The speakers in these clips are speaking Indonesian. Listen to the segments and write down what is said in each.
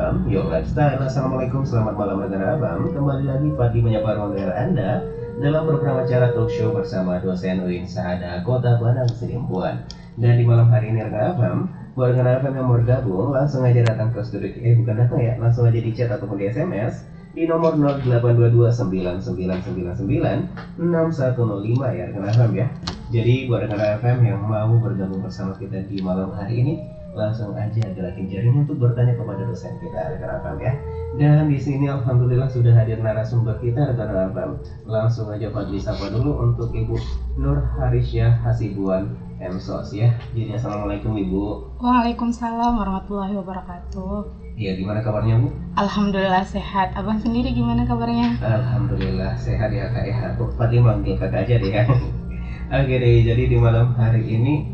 Abang, Your Lifestyle. Assalamualaikum, selamat malam rekan Abang. Kembali lagi Fadli menyapa ruang dengar Anda dalam program acara talk show bersama dosen UIN Sahada Kota Padang Sidimpuan. Dan di malam hari ini rekan Abang, buat rekan Abang yang mau bergabung, langsung aja datang ke studio, bukan datang ya, langsung aja di chat ataupun di SMS di nomor 082299996105 ya rekan FM ya. Jadi buat rekan FM yang mau bergabung bersama kita di malam hari ini, langsung aja gerakin jarinya untuk bertanya kepada dosen kita rekan FM ya. Dan di sini alhamdulillah sudah hadir narasumber kita rekan FM. Langsung aja Fadli sapa dulu untuk Ibu Nur Harisyah Hasibuan MSOS ya. Jadi assalamualaikum Ibu. Waalaikumsalam warahmatullahi wabarakatuh. Iya, gimana kabarnya Bu? Alhamdulillah sehat. Abang sendiri gimana kabarnya? Alhamdulillah sehat ya Kak ya. Fadli manggil Kakak aja deh ya. Oke deh, jadi di malam hari ini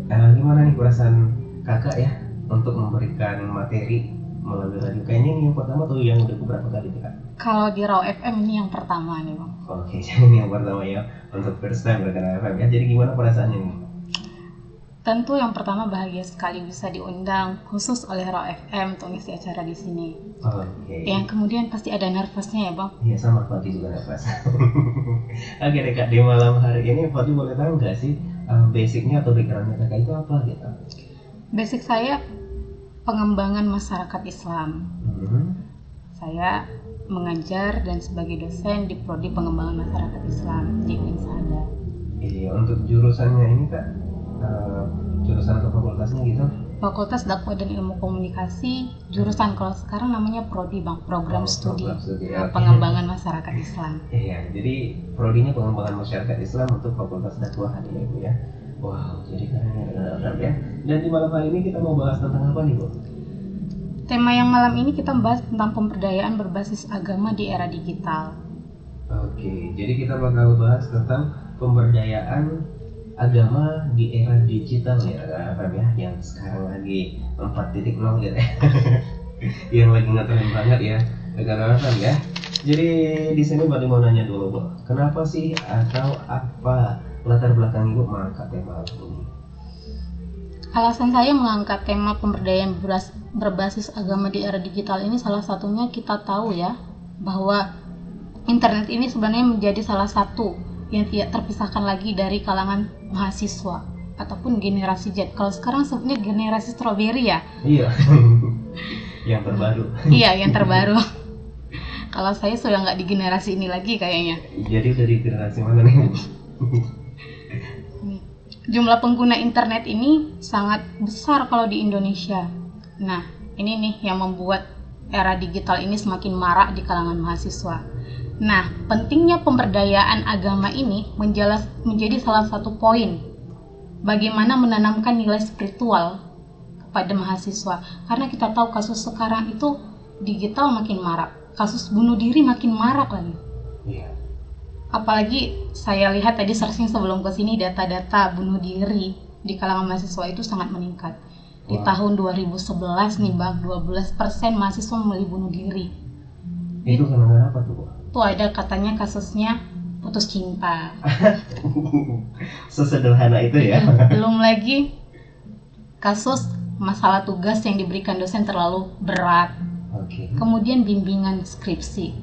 gimana nih perasaan Kakak ya untuk memberikan materi melalui radio? Kayaknya ini yang pertama tuh yang udah beberapa kali Kak. Kalau di Raw FM ini yang pertama nih Bang. Oke, jadi ini yang pertama ya untuk first time rekan FM ya. Jadi gimana perasaannya nih? Tentu yang pertama bahagia sekali bisa diundang khusus oleh Raw FM untuk ngisi acara di sini. Oke. Yang kemudian pasti ada nervousnya ya Bang. Iya, sama Fadli juga nervous. Oke deh Kak, di malam hari ini Fadli boleh tahu nggak sih basicnya atau backgroundnya Kakak itu apa gitu? Basic saya pengembangan masyarakat Islam. Saya mengajar dan sebagai dosen di Prodi Pengembangan Masyarakat Islam di UIN Sahada. Iya, untuk jurusannya ini Kak, jurusan atau fakultasnya gitu? Fakultas Dakwah dan Ilmu Komunikasi, jurusan kalau sekarang namanya Prodi Bang, program studi ya. pengembangan masyarakat Islam. Iya, jadi prodinya pengembangan masyarakat Islam untuk Fakultas Dakwah ya Ibu ya. Wow, jadi keren ya. Dan di malam hari ini kita mau bahas tentang apa nih Bu? Tema yang malam ini kita membahas tentang pemberdayaan berbasis agama di era digital. Oke, jadi kita bakal bahas tentang pemberdayaan agama di era digital ya Pak ya, yang sekarang lagi 4.0 gitu ya. Yang lagi ngetren banget ya rekan-rekan ya. Jadi di sini Bali mau nanya dulu Bu, kenapa sih atau apa latar belakang Ibu mengangkat tema ini? Alasan saya mengangkat tema pemberdayaan berbasis agama di era digital ini salah satunya kita tahu ya bahwa internet ini sebenarnya menjadi salah satu yang tidak terpisahkan lagi dari kalangan mahasiswa ataupun generasi Z. Kalau sekarang sebenarnya generasi strawberry ya. Iya. Yang terbaru. Iya, yang terbaru. Kalau saya sudah nggak di generasi ini lagi kayaknya. Jadi dari generasi mana nih? Jumlah pengguna internet ini sangat besar kalau di Indonesia. Nah, ini nih yang membuat era digital ini semakin marak di kalangan mahasiswa. Nah, pentingnya pemberdayaan agama ini menjadi salah satu poin bagaimana menanamkan nilai spiritual kepada mahasiswa. Karena kita tahu kasus sekarang itu digital makin marak, kasus bunuh diri makin marak lagi. Iya. Apalagi saya lihat tadi searching sebelum ke sini data-data bunuh diri di kalangan mahasiswa itu sangat meningkat. Di tahun 2011 nih Bang, 12% mahasiswa memilih bunuh diri. Itu karena apa tuh Bu? Tuh ada katanya kasusnya putus cinta. Sesederhana itu ya. Belum lagi kasus masalah tugas yang diberikan dosen terlalu berat. Oke. Kemudian bimbingan skripsi.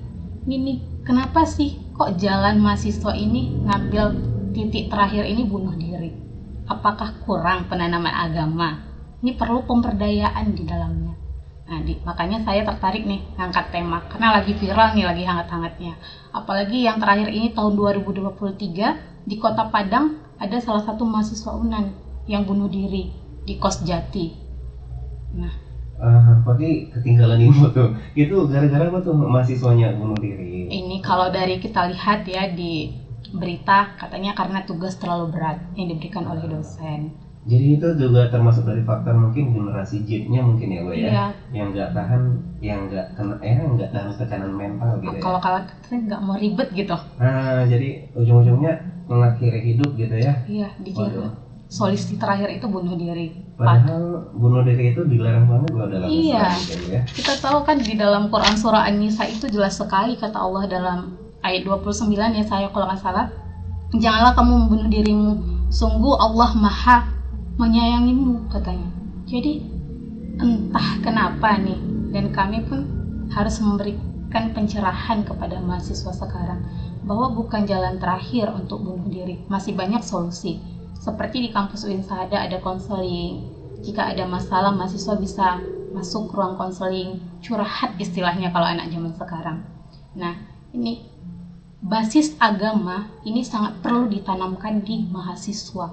Ini kenapa sih kok jalan mahasiswa ini ngambil titik terakhir ini bunuh diri? Apakah kurang penanaman agama? Ini perlu pemberdayaan di dalamnya. Nah, makanya saya tertarik nih ngangkat tema karena lagi viral nih, lagi hangat-hangatnya. Apalagi yang terakhir ini tahun 2023 di Kota Padang ada salah satu mahasiswa UNAN yang bunuh diri di Kos Jati. Nah, Pasti ketinggalan info tuh. Itu gara-gara apa tuh mahasiswanya bunuh diri? ini kalau dari kita lihat ya di berita katanya karena tugas terlalu berat yang diberikan oleh dosen. Jadi itu juga termasuk dari faktor mungkin generasi Z-nya mungkin ya Bu ya, Iya. yang nggak tahan, yang nggak tahan tekanan mental gitu ya. Kalau kalian nggak mau ribet gitu. Nah, jadi ujung-ujungnya mengakhiri hidup gitu ya. Iya, dijaga. Solusi terakhir itu bunuh diri. Padahal bunuh diri itu dilarang banget loh dalam Iya. Islam gitu ya. Kita tahu kan di dalam Quran surah An-Nisa itu jelas sekali kata Allah dalam ayat 29 ya saya kalau nggak salah. Janganlah kamu membunuh dirimu. Sungguh Allah Maha menyayangimu katanya. Jadi entah kenapa nih Dan kami pun harus memberikan pencerahan kepada mahasiswa sekarang bahwa bukan jalan terakhir untuk bunuh diri, masih banyak solusi. Seperti di kampus UIN Sahada ada konseling. Jika ada masalah, mahasiswa bisa masuk ruang konseling, curhat istilahnya kalau anak zaman sekarang. Nah, ini basis agama ini sangat perlu ditanamkan di mahasiswa,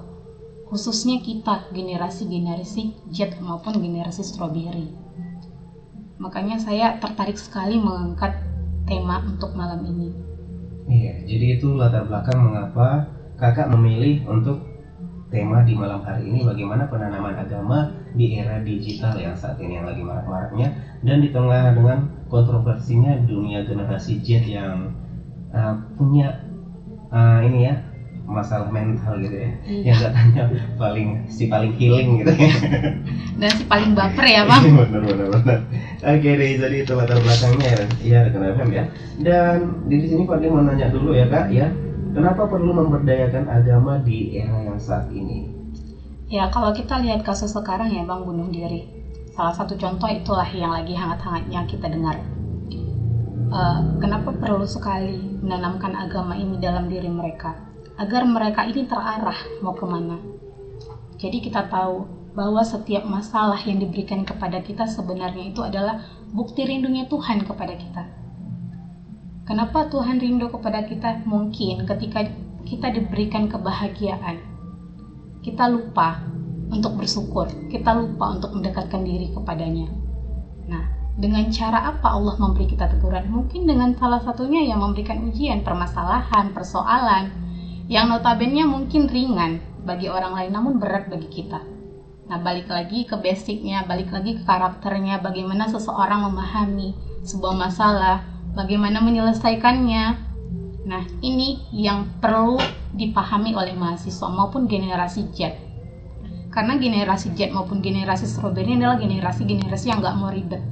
khususnya kita generasi-generasi Z maupun generasi strawberry. Makanya saya tertarik sekali mengangkat tema untuk malam ini. Iya, jadi itu latar belakang mengapa kakak memilih untuk tema di malam hari ini, bagaimana penanaman agama di era digital yang saat ini yang lagi marak-maraknya, dan di tengah dengan kontroversinya dunia generasi Z yang punya ini ya, masalah mental gitu ya, yang katanya paling healing gitu ya. Dan si paling baper ya Bang. benar. Oke deh, jadi itu latar belakangnya ya rekan FM ya. Dan di sini Fadli mau nanya dulu ya Kak ya, kenapa perlu memberdayakan agama di era yang saat ini? Ya, kalau kita lihat kasus sekarang ya Bang, bunuh diri. Salah satu contoh itulah yang lagi hangat-hangatnya kita dengar. Kenapa perlu sekali menanamkan agama ini dalam diri mereka? Agar mereka ini terarah mau kemana. Jadi kita tahu bahwa setiap masalah yang diberikan kepada kita sebenarnya itu adalah bukti rindunya Tuhan kepada kita. Kenapa Tuhan rindu kepada kita? Mungkin ketika kita diberikan kebahagiaan, kita lupa untuk bersyukur, kita lupa untuk mendekatkan diri kepadanya. Nah, dengan cara apa Allah memberi kita teguran? Mungkin dengan salah satunya yang memberikan ujian, permasalahan, persoalan, yang notabene mungkin ringan bagi orang lain, namun berat bagi kita. Nah, balik lagi ke basicnya, balik lagi ke karakternya, bagaimana seseorang memahami sebuah masalah, bagaimana menyelesaikannya. Nah, ini yang perlu dipahami oleh mahasiswa maupun generasi Z. Karena generasi Z maupun generasi strawberry adalah generasi-generasi yang nggak mau ribet.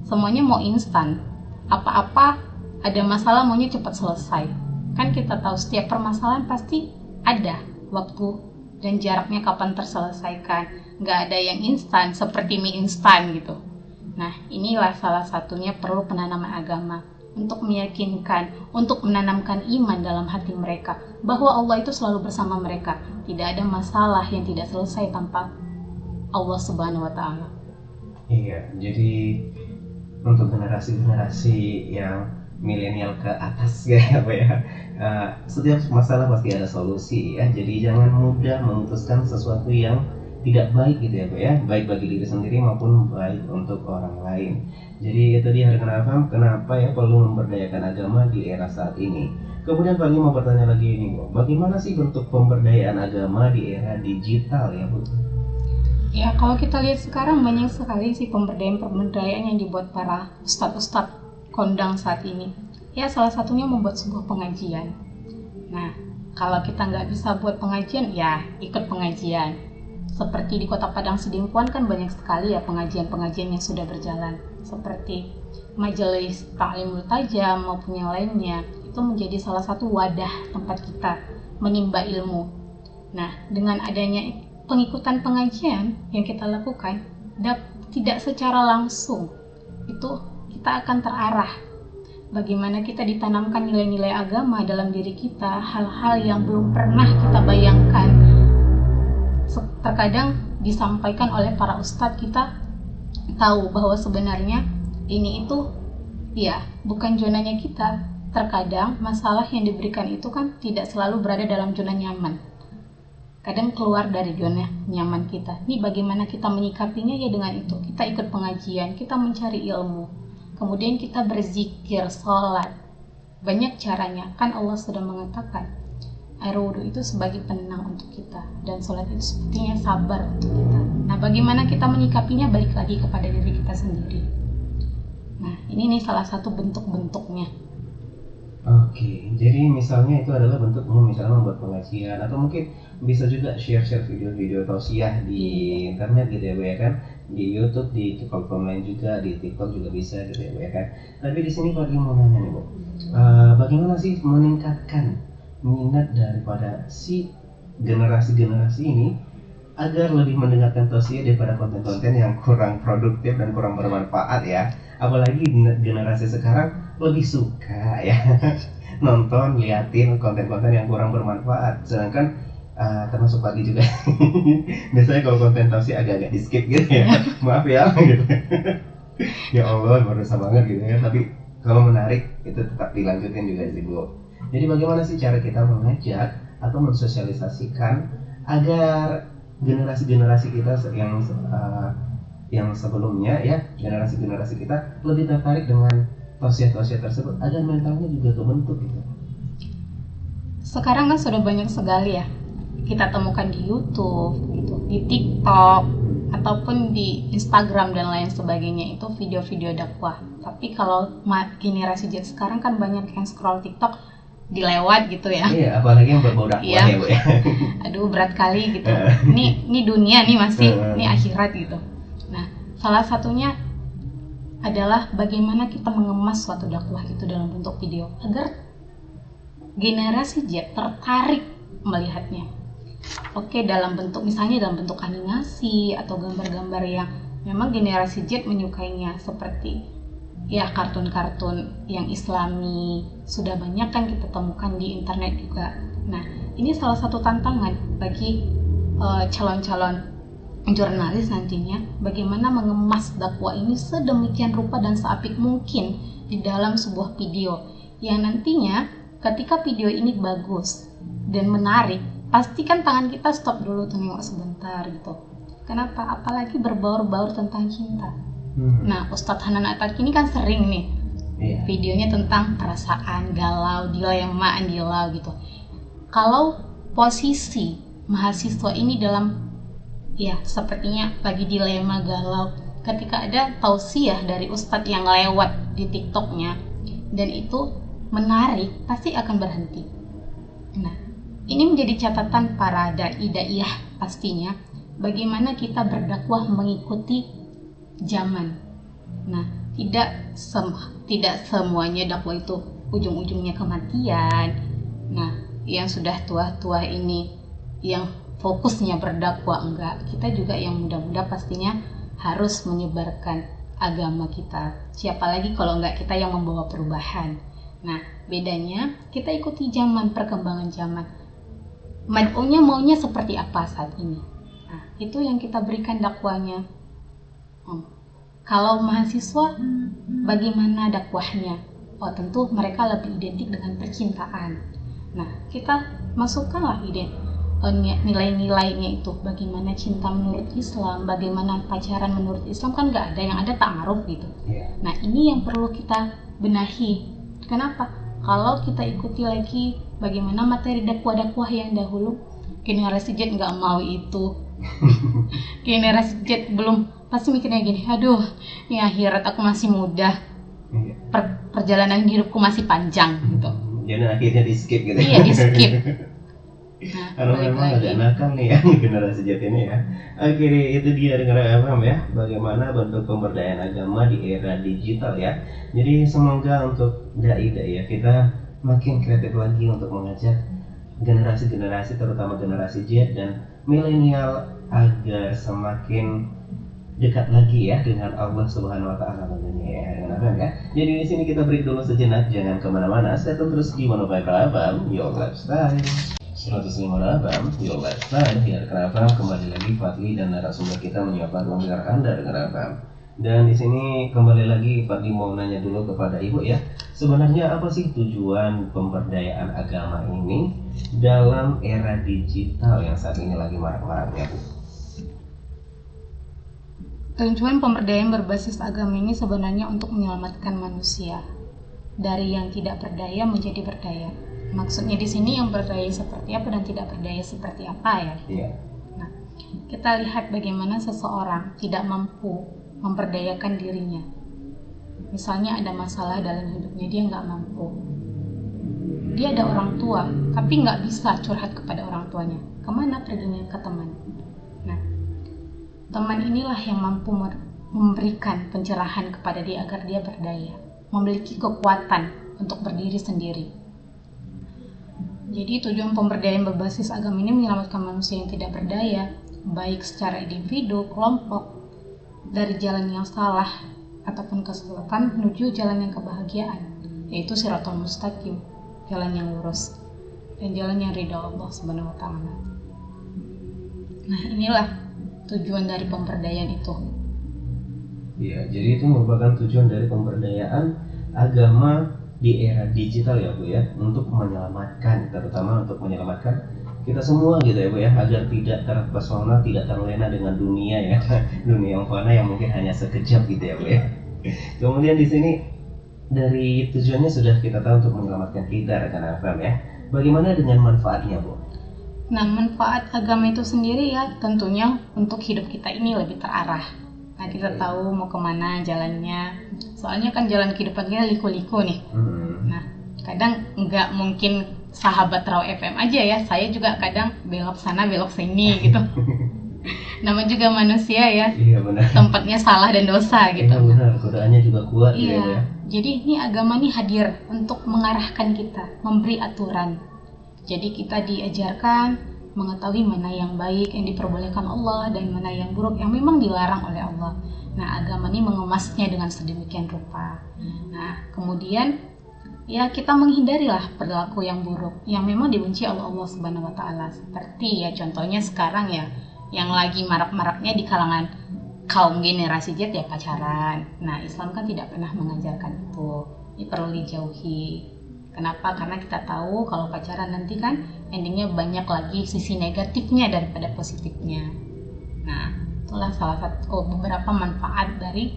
Semuanya mau instan. Apa-apa ada masalah maunya cepat selesai. Kan kita tahu setiap permasalahan pasti ada waktu dan jaraknya kapan terselesaikan. Nggak ada yang instan seperti mie instan gitu. Nah, inilah salah satunya perlu penanaman agama untuk meyakinkan, untuk menanamkan iman dalam hati mereka bahwa Allah itu selalu bersama mereka. Tidak ada masalah yang tidak selesai tanpa Allah Subhanahu wa Ta'ala. Iya, jadi untuk generasi-generasi yang milenial ke atas kayak apa ya, setiap masalah pasti ada solusi ya. Jadi jangan mudah memutuskan sesuatu yang tidak baik gitu ya Pak ya, baik bagi diri sendiri maupun baik untuk orang lain. Jadi itu dia kenapa ya perlu memberdayakan agama di era saat ini. Kemudian Pak mau bertanya lagi ini Bu, bagaimana sih bentuk pemberdayaan agama di era digital ya Bu? Ya, kalau kita lihat sekarang banyak sekali sih pemberdayaan yang dibuat para ustadz-ustadz kondang saat ini. Ya, salah satunya membuat sebuah pengajian. Nah, kalau kita nggak bisa buat pengajian, ya ikut pengajian. Seperti di Kota Padang Sidimpuan kan banyak sekali ya pengajian-pengajian yang sudah berjalan. Seperti majelis ta'limul tajam maupun yang lainnya. Itu menjadi salah satu wadah tempat kita menimba ilmu. Nah, dengan adanya pengikutan pengajian yang kita lakukan tidak secara langsung itu kita akan terarah bagaimana kita ditanamkan nilai-nilai agama dalam diri kita, hal-hal yang belum pernah kita bayangkan terkadang disampaikan oleh para ustadz. Kita tahu bahwa sebenarnya ini itu ya bukan zonanya kita. Terkadang masalah yang diberikan itu kan tidak selalu berada dalam zona nyaman, kadang keluar dari zona nyaman kita. Ini bagaimana kita menyikapinya ya dengan itu. Kita ikut pengajian, kita mencari ilmu. Kemudian kita berzikir, sholat. Banyak caranya. Kan Allah sudah mengatakan, air wudhu itu sebagai penenang untuk kita. Dan sholat itu sepertinya sabar untuk kita. Nah, bagaimana kita menyikapinya balik lagi kepada diri kita sendiri. Nah, ini nih salah satu bentuk-bentuknya. Oke, jadi misalnya itu adalah bentuknya misalnya membuat pengajian atau mungkin bisa juga share-share video-video tausiah di internet gitu ya Bu ya kan, di YouTube, di platform lain juga, di TikTok juga bisa gitu ya Bu ya kan. Tapi di sini Pak mau nanya nih Bu, bagaimana sih meningkatkan minat daripada si generasi-generasi ini agar lebih mendengarkan tausiah daripada konten-konten yang kurang produktif dan kurang bermanfaat ya. Apalagi generasi sekarang lebih suka ya nonton, liatin konten-konten yang kurang bermanfaat. Sedangkan termasuk pagi juga. Biasanya kalau konten tausiah agak-agak di skip gitu ya. Maaf ya gitu. Ya Allah, berdosa banget gitu ya. Tapi kalau menarik itu tetap dilanjutin juga sih Bu. Jadi bagaimana sih cara kita mengajak atau mensosialisasikan agar generasi-generasi kita yang sebelumnya ya, generasi-generasi kita lebih tertarik dengan tausiah-tausiah tersebut agar mentalnya juga kebentuk gitu. Sekarang kan sudah banyak sekali ya kita temukan di YouTube gitu, di TikTok ataupun di Instagram dan lain sebagainya, itu video-video dakwah. Tapi kalau generasi Z sekarang kan banyak yang scroll TikTok dilewat gitu ya. Iya, apalagi yang berbau dakwah Iya. ya Bu ya. Aduh, berat kali gitu. Ini dunia nih masih, ini akhirat gitu. Nah, salah satunya adalah bagaimana kita mengemas suatu dakwah itu dalam bentuk video agar generasi Z tertarik melihatnya. Oke, dalam bentuk misalnya dalam bentuk animasi atau gambar-gambar yang memang generasi Z menyukainya, seperti ya kartun-kartun yang Islami sudah banyak kan kita temukan di internet juga. Nah, ini salah satu tantangan bagi calon-calon jurnalis nantinya, bagaimana mengemas dakwah ini sedemikian rupa dan seapik mungkin di dalam sebuah video yang nantinya ketika video ini bagus dan menarik, pasti kan tangan kita stop dulu tuh, nengok sebentar gitu. Kenapa? Apalagi berbaur-baur tentang cinta. Nah, Ustadz Hanan Ataki ini kan sering nih videonya tentang perasaan, galau, dilema, andilau gitu. Kalau posisi mahasiswa ini dalam ya sepertinya lagi dilema, galau, ketika ada tausiah dari Ustadz yang lewat di TikToknya dan itu menarik, pasti akan berhenti. Nah, ini menjadi catatan para dai-daiyah pastinya, bagaimana kita berdakwah mengikuti zaman. Nah, tidak semuanya dakwah itu ujung-ujungnya kematian. Nah, yang sudah tua-tua ini yang fokusnya berdakwah, enggak. Kita juga yang muda-muda pastinya harus menyebarkan agama kita. Siapa lagi kalau enggak kita yang membawa perubahan. Nah, bedanya kita ikuti zaman, perkembangan zaman. Mad'unya maunya seperti apa saat ini. Nah, itu yang kita berikan dakwanya. Kalau mahasiswa, bagaimana dakwahnya? Oh, tentu mereka lebih identik dengan percintaan. Nah, kita masukkanlah nilai-nilainya itu. Bagaimana cinta menurut Islam, bagaimana pacaran menurut Islam, kan nggak ada, yang ada ta'aruf gitu. Nah, ini yang perlu kita benahi. Kenapa? Kalau kita ikuti lagi bagaimana materi dakwah-dakwah yang dahulu, generasi Z nggak mau itu. Generasi Z belum, pasti mikirnya gini, aduh, ini akhirat aku masih muda, perjalanan hidupku masih panjang gitu. Jadi akhirnya di skip gitu. Iya, di skip. Nah, karena memang agak nakal nih ya generasi Z ini ya. Oke, itu dia dengar FM ya, bagaimana bentuk pemberdayaan agama di era digital ya. Jadi semoga untuk dai-dai ya, kita makin kreatif lagi untuk mengajak generasi-generasi, terutama generasi Z dan milenial, agar semakin dekat lagi ya dengan Allah Subhanahu Wa Taala tentunya ya. Jadi di sini kita break dulu sejenak, jangan kemana-mana, stay tune terus di Monoviral Abang, Your Lifestyle. 105 Abang, Your Lifestyle. Ya, kenapa kembali lagi Fadli dan narasumber kita menyiapkan ruang dengar Anda dengan Abang. Dan di sini kembali lagi Fadli mau nanya dulu kepada Ibu ya, sebenarnya apa sih tujuan pemberdayaan agama ini dalam era digital yang saat ini lagi marak-maraknya, Bu? Tujuan pemberdayaan berbasis agama ini sebenarnya untuk menyelamatkan manusia dari yang tidak berdaya menjadi berdaya. Maksudnya di sini yang berdaya seperti apa dan tidak berdaya seperti apa ya? Iya. Nah, kita lihat bagaimana seseorang tidak mampu memperdayakan dirinya. Misalnya ada masalah dalam hidupnya, dia nggak mampu. Dia ada orang tua, tapi nggak bisa curhat kepada orang tuanya. Kemana perginya? Ke teman. Nah, teman inilah yang mampu memberikan pencerahan kepada dia agar dia berdaya, memiliki kekuatan untuk berdiri sendiri. Jadi tujuan pemberdayaan berbasis agama ini menyelamatkan manusia yang tidak berdaya baik secara individu, kelompok, dari jalan yang salah ataupun kesesatan menuju jalan yang kebahagiaan, yaitu Shiratal Mustaqim, jalan yang lurus dan jalan yang ridha Allah Subhanahu wa taala. Nah, inilah tujuan dari pemberdayaan itu. Ya, jadi itu merupakan tujuan dari pemberdayaan agama di era digital ya Bu ya, untuk menyelamatkan, terutama untuk menyelamatkan kita semua gitu ya Bu ya, agar tidak terpesona, tidak terlena dengan dunia ya, dunia yang fana yang mungkin hanya sekejap gitu ya Bu ya. Kemudian di sini dari tujuannya sudah kita tahu untuk menyelamatkan kita rekan FM ya. Bagaimana dengan manfaatnya Bu? Nah, manfaat agama itu sendiri ya tentunya untuk hidup kita ini lebih terarah. Nah, kita tahu mau kemana jalannya. Soalnya kan jalan kehidupan kita liku-liku nih. Nah, kadang nggak mungkin sahabat Raw FM aja ya. Saya juga kadang belok sana belok sini gitu. Nama juga manusia ya. Iya benar. Tempatnya salah dan dosa gitu. Iya benar. Godaannya juga kuat iya. Gitu ya. Jadi ini agama ini hadir untuk mengarahkan kita, memberi aturan. Jadi kita diajarkan mengetahui mana yang baik yang diperbolehkan Allah dan mana yang buruk yang memang dilarang oleh Allah. Nah, agama ini mengemasnya dengan sedemikian rupa. Nah, kemudian ya kita menghindarilah perilaku yang buruk yang memang dibenci oleh Allah Subhanahu wa taala. Seperti ya contohnya sekarang ya yang lagi marak-maraknya di kalangan kaum generasi Z ya pacaran. Nah, Islam kan tidak pernah mengajarkan itu. Ini perlu dijauhi. Kenapa? Karena kita tahu kalau pacaran nanti kan endingnya banyak lagi sisi negatifnya daripada positifnya. Nah, itulah salah satu beberapa manfaat dari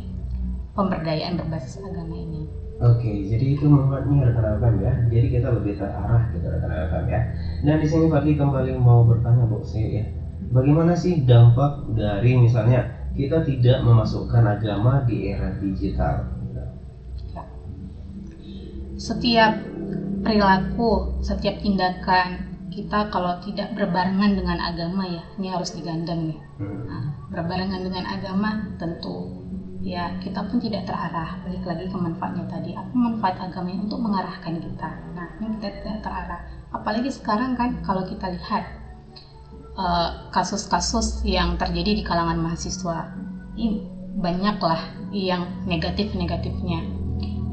pemberdayaan berbasis agama ini. Oke, jadi itu manfaatnya rekan-rekan ya. Jadi kita lebih terarah gitu rekan-rekan ya. Dan di sini Fadli kembali mau bertanya Bu ya. Bagaimana sih dampak dari misalnya kita tidak memasukkan agama di era digital? Ya. Setiap perilaku, setiap tindakan kita kalau tidak berbarengan dengan agama ya, ini harus digandeng nih. Nah, berbarengan dengan agama tentu ya kita pun tidak terarah. Balik lagi ke manfaatnya tadi, apa manfaat agama untuk mengarahkan kita. Nah, ini kita tidak terarah. Apalagi sekarang kan kalau kita lihat kasus-kasus yang terjadi di kalangan mahasiswa, ini banyaklah yang negatif-negatifnya.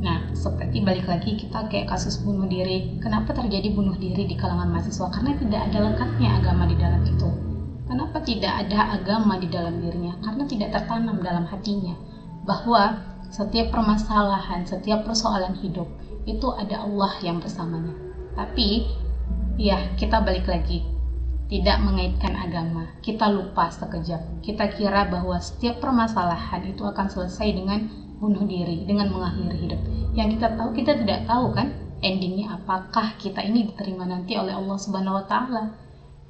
Nah, seperti balik lagi kita kayak kasus bunuh diri. Kenapa terjadi bunuh diri di kalangan mahasiswa? Karena tidak ada lekatnya agama di dalam itu. Kenapa tidak ada agama di dalam dirinya? Karena tidak tertanam dalam hatinya bahwa setiap permasalahan, setiap persoalan hidup itu ada Allah yang bersamanya. Tapi ya kita balik lagi, tidak mengaitkan agama. Kita lupa sekejap. Kita kira bahwa setiap permasalahan itu akan selesai dengan bunuh diri, dengan mengakhiri hidup. Yang kita tidak tahu kan endingnya apakah kita ini diterima nanti oleh Allah Subhanahu wa taala.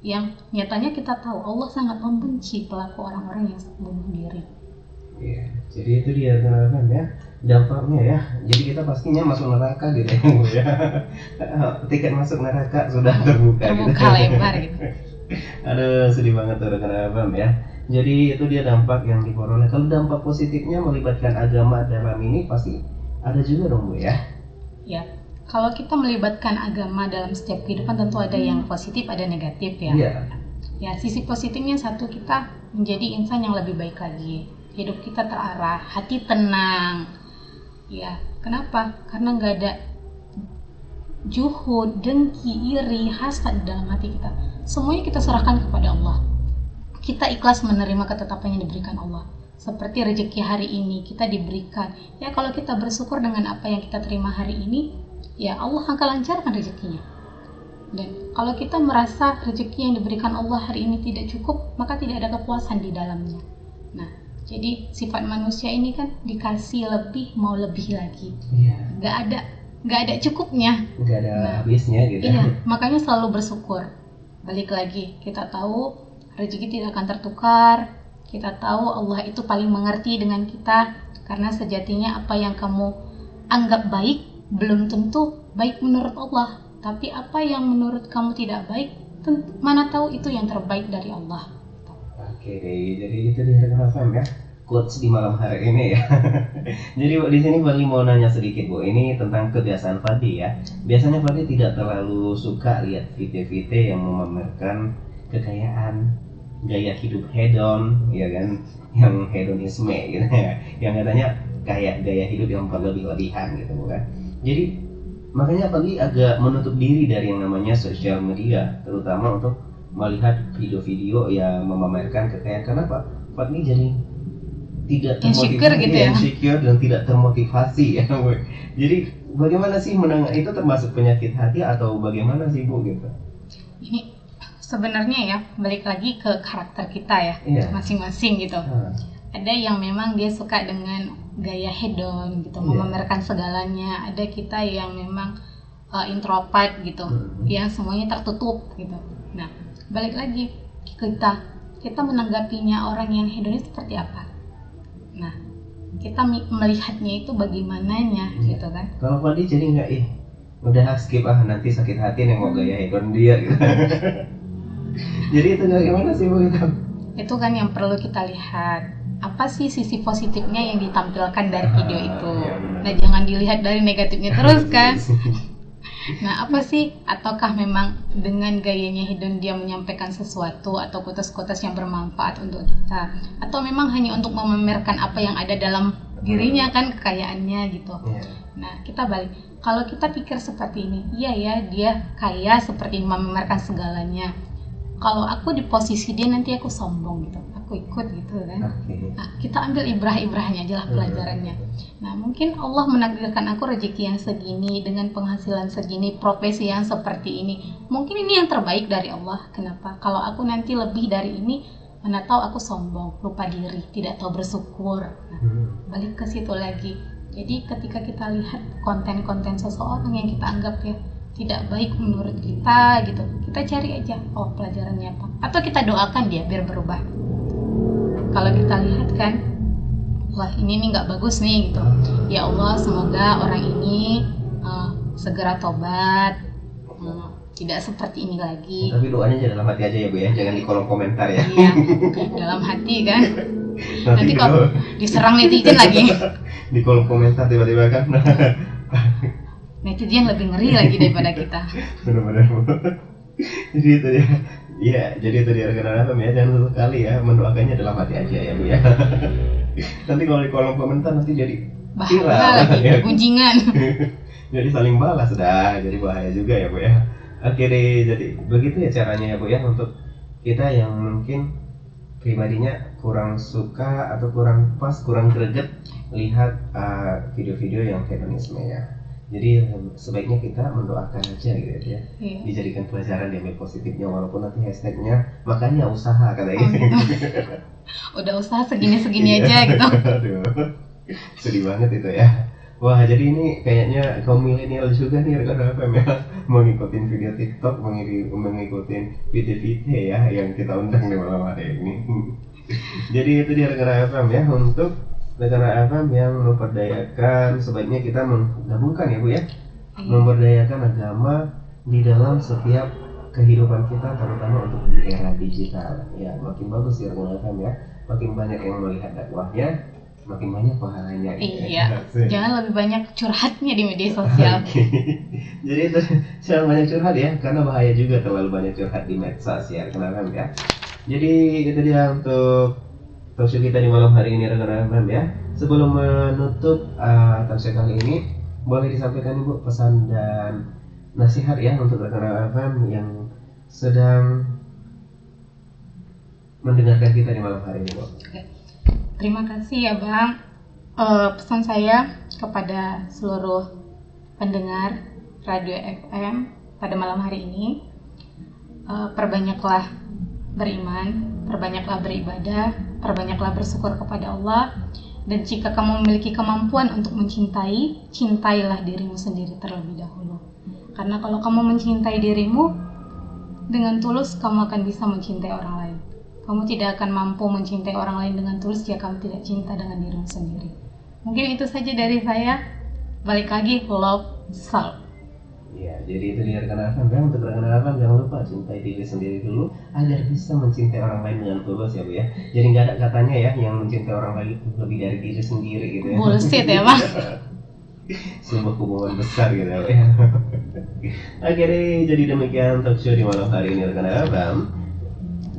Yang nyatanya kita tahu Allah sangat membenci pelaku orang-orang yang bunuh diri. Iya, jadi itu dia kan ya dampaknya ya. Jadi kita pastinya masuk neraka gitu ya. Tiket masuk neraka sudah terbuka gitu. Lebar gitu. Aduh, sedih banget tuh rekan-rekan ya. Jadi itu dia dampak yang diperoleh. Kalau dampak positifnya melibatkan agama dalam ini pasti ada juga dong Bu ya. Ya, kalau kita melibatkan agama dalam setiap kehidupan tentu ada yang positif, ada negatif ya. Iya. Ya, sisi positifnya satu, kita menjadi insan yang lebih baik lagi. Hidup kita terarah, hati tenang. Ya, kenapa? Karena nggak ada juhud, dengki, iri, hasad dalam hati kita. Semuanya kita serahkan kepada Allah. Kita ikhlas menerima ketetapan yang diberikan Allah. Seperti rezeki hari ini kita diberikan. Ya kalau kita bersyukur dengan apa yang kita terima hari ini, ya Allah akan lancarkan rezekinya. Dan kalau kita merasa rezeki yang diberikan Allah hari ini tidak cukup, maka tidak ada kepuasan di dalamnya. Nah, jadi sifat manusia ini kan dikasih lebih, mau lebih lagi. Iya. Nggak ada cukupnya. Nggak ada habisnya gitu. Iya, makanya selalu bersyukur. Balik lagi, kita tahu rezeki tidak akan tertukar. Kita tahu Allah itu paling mengerti dengan kita, karena sejatinya apa yang kamu anggap baik belum tentu baik menurut Allah. Tapi apa yang menurut kamu tidak baik, mana tahu itu yang terbaik dari Allah. Oke deh, jadi itu dia rekan-rekan ya, quotes di malam hari ini ya. Jadi Bu, di sini Fadli mau nanya sedikit Bu, ini tentang kebiasaan Fadli ya. Biasanya Fadli tidak terlalu suka lihat VT-VT yang memamerkan kekayaan, gaya hidup hedon, ya kan, yang hedonisme gitu ya, yang katanya kayak gaya hidup yang berlebih-lebihan gitu bukan. Jadi makanya Fadli agak menutup diri dari yang namanya sosial media, terutama untuk melihat video-video yang memamerkan kekayaan. Kenapa Fadli jadi tidak Insecure gitu ya? insecure dan tidak termotivasi ya. Jadi bagaimana sih itu termasuk penyakit hati atau bagaimana sih Bu gitu? Ini sebenarnya ya balik lagi ke karakter kita ya, masing-masing gitu. Ada yang memang dia suka dengan gaya hedon gitu, memamerkan segalanya. Ada kita yang memang introvert gitu, yang semuanya tertutup gitu. Nah, balik lagi kita menanggapinya orang yang hedonis seperti apa. Nah, kita melihatnya itu bagaimananya gitu kan. Kalau Fadli jadi nggak udah skip nanti sakit hati nengok gaya hedon dia gitu. Jadi itu gimana sih Bu itu? Itu kan yang perlu kita lihat. Apa sih sisi positifnya yang ditampilkan dari video itu? Nah, jangan dilihat dari negatifnya terus kan. Nah, apa sih? Ataukah memang dengan gayanya hedon dia menyampaikan sesuatu atau quotes-quotes yang bermanfaat untuk kita? Atau memang hanya untuk memamerkan apa yang ada dalam dirinya kan, kekayaannya gitu. Nah, kita balik. Kalau kita pikir seperti ini, iya ya dia kaya seperti memamerkan segalanya. Kalau aku di posisi dia nanti aku sombong gitu, aku ikut gitu kan. Nah, kita ambil ibrah-ibrahnya aja lah, pelajarannya. Nah, mungkin Allah menakdirkan aku rezeki yang segini dengan penghasilan segini, profesi yang seperti ini. Mungkin ini yang terbaik dari Allah. Kenapa? Kalau aku nanti lebih dari ini, mana tahu aku sombong, lupa diri, tidak tahu bersyukur. Nah, balik ke situ lagi. Jadi ketika kita lihat konten-konten seseorang yang kita anggap ya tidak baik menurut kita gitu, kita cari aja pelajarannya apa, atau kita doakan dia biar berubah. Kalau kita lihat kan, wah ini nih nggak bagus nih gitu, ya Allah semoga orang ini segera tobat, tidak seperti ini lagi. Tapi doanya jangan dalam hati aja ya Bu ya, jangan di kolom komentar ya. Iya, dalam hati kan. Nanti kalau diserang netizen lagi. Di kolom komentar tiba-tiba kan. Netizen lebih ngeri lagi daripada kita. Benar-benar Bu. Jadi itu dia. Ya, jadi itu dia rekan-rekan FM ya, jangan sekali ya mendoakannya dalam hati aja ya Bu ya. Nanti kalau di kolom komentar nanti jadi bahaya lagi, ya. gunjingan. Jadi saling balas dah, jadi bahaya juga ya Bu ya. Oke deh, jadi begitu ya caranya ya Bu ya, untuk kita yang mungkin pribadinya kurang suka atau kurang pas, kurang greget lihat video-video yang hedonisme ya. Jadi sebaiknya kita mendoakan aja gitu ya, dijadikan pelajaran, diambil positifnya, walaupun nanti hashtagnya makanya usaha katanya. Udah usaha segini-segini aja gitu. Aduh, sedih banget itu ya. Wah, jadi ini kayaknya kaum milenial juga nih rekan FM ya, mengikutin video TikTok, mengikutin VT-VT ya yang kita undang di malam hari ini. Jadi itu dia rekan FM ya, untuk rekan FM yang memperdayakan, sebaiknya kita menggabungkan ya Bu ya, memberdayakan agama di dalam setiap kehidupan kita, terutama untuk di era digital ya. Makin bagus ya rekan FM ya, makin banyak yang melihat dakwahnya, makin banyak pahalanya. Iya, jangan lebih banyak curhatnya di media sosial. Jadi itu jangan banyak curhat ya, karena bahaya juga terlalu banyak curhat di medsos ya rekan ya. Jadi itu dia untuk talkshow kita di malam hari ini rekan FM ya. Sebelum menutup talkshow kali ini, boleh disampaikan Ibu pesan dan nasihat ya untuk rekan FM yang sedang mendengarkan kita di malam hari ini Bu. Terima kasih ya Bang. Pesan saya kepada seluruh pendengar Radio FM pada malam hari ini, perbanyaklah beriman, perbanyaklah beribadah, perbanyaklah bersyukur kepada Allah. Dan jika kamu memiliki kemampuan untuk mencintai, cintailah dirimu sendiri terlebih dahulu. Karena kalau kamu mencintai dirimu dengan tulus, kamu akan bisa mencintai orang lain. Kamu tidak akan mampu mencintai orang lain dengan tulus jika kamu tidak cinta dengan dirimu sendiri. Mungkin itu saja dari saya. Balik lagi, love self. Ya, jadi itu dia rekan FM. Untuk rekan FM jangan lupa cintai diri sendiri dulu agar bisa mencintai orang lain dengan tulus ya Bu ya. Jadi nggak ada katanya ya yang mencintai orang lain lebih dari diri sendiri gitu ya. Bullshit ya Bang. Sebuah hubungan besar gitu ya. Oke deh, jadi demikian talkshow di malam hari ini rekan FM.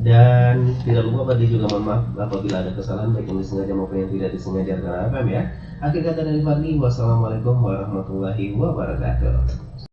Dan tidak lupa Fadli juga mohon maaf apabila ada kesalahan baik yang disengaja maupun yang tidak disengaja rekan FM ya. Akhir kata dari Fadli, wassalamualaikum warahmatullahi wabarakatuh.